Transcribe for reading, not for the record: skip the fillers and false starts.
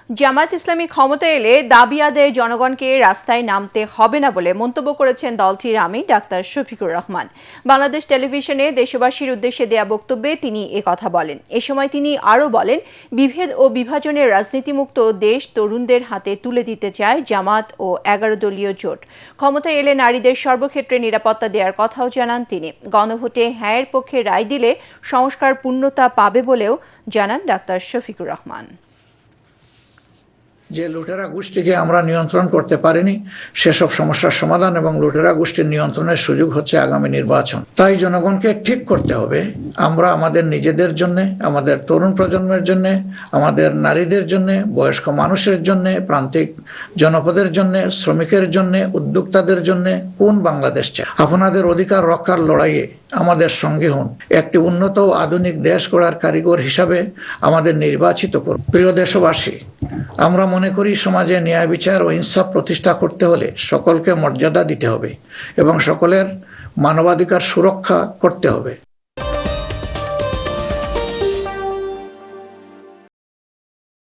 জামায়াত ইসলামী ক্ষমতায় এলে দাবি আদায়ে জনগণকে রাস্তায় নামতে হবে না বলে মন্তব্য করেছেন দলটির আমির ডাক্তার শফিকুর রহমান। বাংলাদেশ টেলিভিশনে দেশবাসীর উদ্দেশ্যে দেয়া বক্তব্যে তিনি কথা বলেন। এ সময় তিনি আরও বলেন, বিভেদ ও বিভাজনের রাজনীতিমুক্ত দেশ তরুণদের হাতে তুলে দিতে চায় জামাত ও 11 দলীয় জোট। ক্ষমতায় এলে নারীদের সর্বক্ষেত্রে নিরাপত্তা দেওয়ার কথাও জানান তিনি। গণভোটে হ্যাঁয়ের পক্ষে রায় দিলে সংস্কার পূর্ণতা পাবে বলেও জানান ডাক্তার শফিকুর রহমান। যে লুটেরা গোষ্ঠীকে আমরা নিয়ন্ত্রণ করতে পারিনি, সেসব সমস্যার সমাধান এবং লুটেরা গোষ্ঠীর নিয়ন্ত্রণের সুযোগ হচ্ছে আগামী নির্বাচন। তাই জনগণকে ঠিক করতে হবে, আমরা আমাদের নিজেদের জন্য, আমাদের তরুণ প্রজন্মের জন্য, আমাদের নারীদের জন্য, বয়স্ক মানুষের জন্য, প্রান্তিক জনপদের জন্য, শ্রমিকের জন্য, উদ্যোক্তাদের জন্য কোন বাংলাদেশ চাই। আপনাদের অধিকার রক্ষার লড়াইয়ে আমাদের সঙ্গে হন। একটি উন্নত ও আধুনিক দেশ গড়ার কারিগর হিসাবে আমাদের নির্বাচিত করুন। প্রিয় দেশবাসী, আমরা মনে করি সমাজে ন্যায় বিচার ও ইনসাফ প্রতিষ্ঠা করতে হলে সকলকে মর্যাদা দিতে হবে এবং সকলের মানবাধিকার সুরক্ষা করতে হবে।